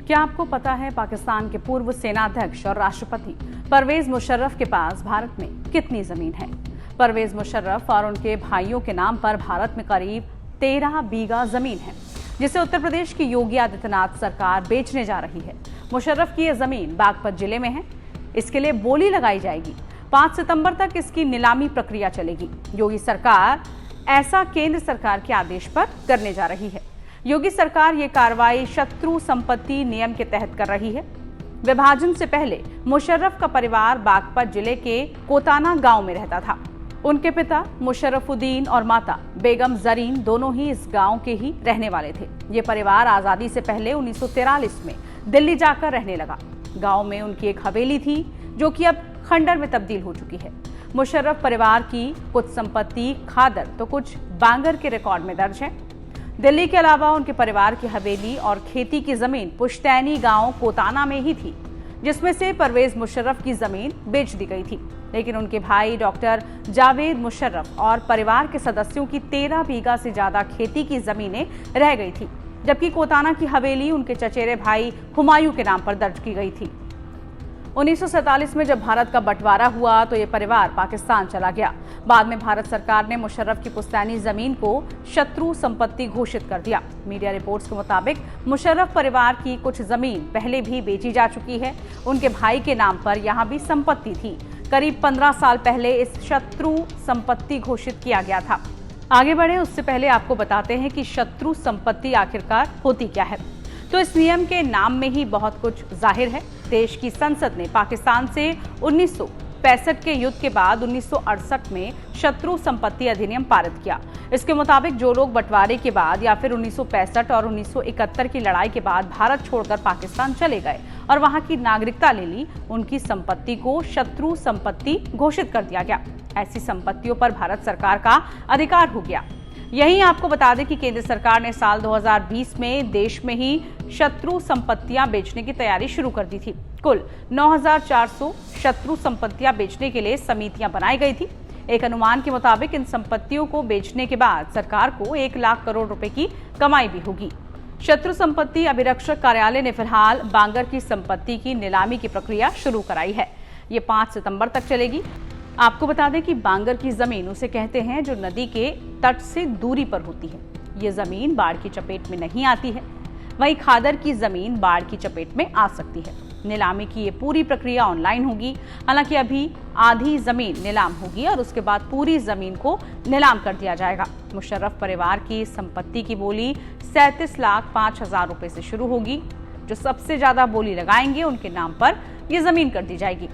क्या आपको पता है पाकिस्तान के पूर्व सेनाध्यक्ष और राष्ट्रपति परवेज मुशर्रफ के पास भारत में कितनी जमीन है? परवेज मुशर्रफ और उनके भाइयों के नाम पर भारत में करीब 13 बीघा जमीन है, जिसे उत्तर प्रदेश की योगी आदित्यनाथ सरकार बेचने जा रही है। मुशर्रफ की यह जमीन बागपत जिले में है। इसके लिए बोली लगाई जाएगी। 5 सितंबर तक इसकी नीलामी प्रक्रिया चलेगी। योगी सरकार ऐसा केंद्र सरकार के आदेश पर करने जा रही है। योगी सरकार ये कार्रवाई शत्रु संपत्ति नियम के तहत कर रही है। विभाजन से पहले मुशर्रफ का परिवार बागपत जिले के कोताना गांव में रहता था। उनके पिता मुशर्रफुद्दीन और माता बेगम जरीन दोनों ही इस गांव के ही रहने वाले थे। ये परिवार आजादी से पहले 1943 में दिल्ली जाकर रहने लगा। गांव में उनकी एक हवेली थी, जो कि अब खंडर में तब्दील हो चुकी है। मुशर्रफ परिवार की कुछ संपत्ति खादर तो कुछ बांगर के रिकॉर्ड में दर्ज है। दिल्ली के अलावा उनके परिवार की हवेली और खेती की जमीन पुश्तैनी गांव कोताना में ही थी, जिसमें से परवेज मुशर्रफ की जमीन बेच दी गई थी। लेकिन उनके भाई डॉक्टर जावेद मुशर्रफ और परिवार के सदस्यों की 13 बीघा से ज्यादा खेती की जमीनें रह गई थी, जबकि कोताना की हवेली उनके चचेरे भाई हुमायूं के नाम पर दर्ज की गई थी। 1947 में जब भारत का बंटवारा हुआ तो ये परिवार पाकिस्तान चला गया। बाद में भारत सरकार ने मुशर्रफ की पुश्तैनी जमीन को शत्रु संपत्ति घोषित कर दिया। मीडिया रिपोर्ट्स के मुताबिक मुशर्रफ परिवार की कुछ जमीन पहले भी बेची जा चुकी है। उनके भाई के नाम पर यहाँ भी संपत्ति थी। करीब 15 साल पहले इस शत्रु संपत्ति घोषित किया गया था। आगे बढ़े उससे पहले आपको बताते हैं कि शत्रु संपत्ति आखिरकार होती क्या है। तो इस नियम के नाम में ही बहुत कुछ जाहिर है। देश की संसद ने पाकिस्तान से 1965 के युद्ध के बाद 1968 में शत्रु संपत्ति अधिनियम पारित किया। इसके मुताबिक जो लोग बंटवारे के बाद या फिर 1965 और 1971 की लड़ाई के बाद भारत छोड़कर पाकिस्तान चले गए और वहां की नागरिकता ले ली, उनकी संपत्ति को शत्रु संपत्ति घोषित कर दिया गया। ऐसी संपत्तियों पर भारत सरकार का अधिकार हो गया। यहीं आपको बता दें कि केंद्र सरकार ने साल 2020 में देश में ही शत्रु संपत्तियां बेचने की तैयारी शुरू कर दी थी। कुल 9,400 शत्रु संपत्तियां बेचने के लिए समितियां बनाई गई थी। एक अनुमान के मुताबिक इन संपत्तियों को बेचने के बाद सरकार को 1 लाख करोड़ रुपए की कमाई भी होगी। शत्रु संपत्ति अभिरक्षक कार्यालय ने फिलहाल बांगर की संपत्ति की नीलामी की प्रक्रिया शुरू कराई है। ये 5 सितंबर तक चलेगी। आपको बता दें कि बांगर की जमीन उसे कहते हैं जो नदी के तट से दूरी पर होती है। ये जमीन बाढ़ की चपेट में नहीं आती है। वहीं खादर की जमीन बाढ़ की चपेट में आ सकती है। नीलामी की ये पूरी प्रक्रिया ऑनलाइन होगी। हालांकि अभी आधी जमीन नीलाम होगी और उसके बाद पूरी जमीन को नीलाम कर दिया जाएगा। मुशर्रफ परिवार की संपत्ति की बोली 37,05,000 रुपए से शुरू होगी। जो सबसे ज्यादा बोली लगाएंगे उनके नाम पर यह जमीन कर दी जाएगी।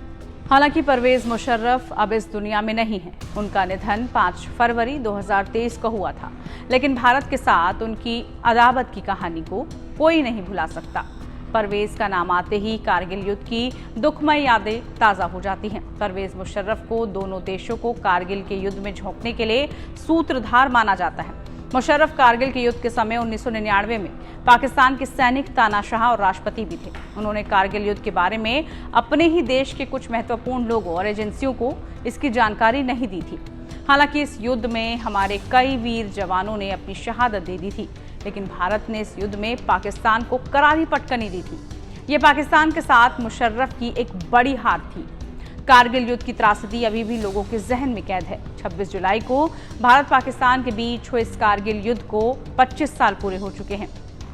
हालांकि परवेज मुशर्रफ अब इस दुनिया में नहीं है। उनका निधन 5 फरवरी 2023 को हुआ था, लेकिन भारत के साथ उनकी अदावत की कहानी को कोई नहीं भुला सकता। परवेज का नाम आते ही कारगिल युद्ध की दुखमय यादें ताज़ा हो जाती हैं। परवेज मुशर्रफ को दोनों देशों को कारगिल के युद्ध में झोंकने के लिए सूत्रधार माना जाता है। मुशर्रफ कारगिल के युद्ध के समय 1999 में पाकिस्तान के सैनिक, तानाशाह और राष्ट्रपति भी थे। उन्होंने कारगिल युद्ध के बारे में अपने ही देश के कुछ महत्वपूर्ण लोगों और एजेंसियों को इसकी जानकारी नहीं दी थी। हालांकि इस युद्ध में हमारे कई वीर जवानों ने अपनी शहादत दे दी थी, लेकिन भारत ने इस युद्ध में पाकिस्तान को करारी पटकनी दी थी। ये पाकिस्तान के साथ मुशर्रफ की एक बड़ी हार थी। कारगिल युद्ध की त्रासदी अभी भी लोगों के जहन में कैद है। 26 जुलाई को भारत पाकिस्तान के बीच हुए इस कारगिल युद्ध को 25 साल पूरे हो चुके हैं।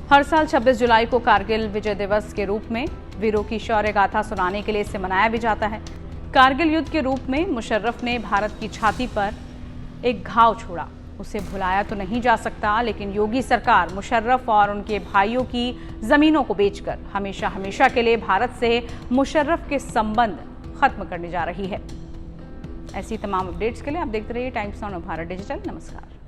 हर साल 26 जुलाई को कारगिल विजय दिवस के रूप में वीरों की शौर्य गाथा सुनाने के लिए इसे मनाया भी जाता है। कारगिल युद्ध के रूप में मुशर्रफ ने भारत की छाती पर एक घाव छोड़ा। उसे भुलाया तो नहीं जा सकता, लेकिन योगी सरकार मुशर्रफ और उनके भाइयों की जमीनों को बेचकर हमेशा हमेशा के लिए भारत से मुशर्रफ के संबंध खत्म करने जा रही है। ऐसी तमाम अपडेट्स के लिए आप देखते रहिए टाइम्स नाउ भारत डिजिटल। नमस्कार।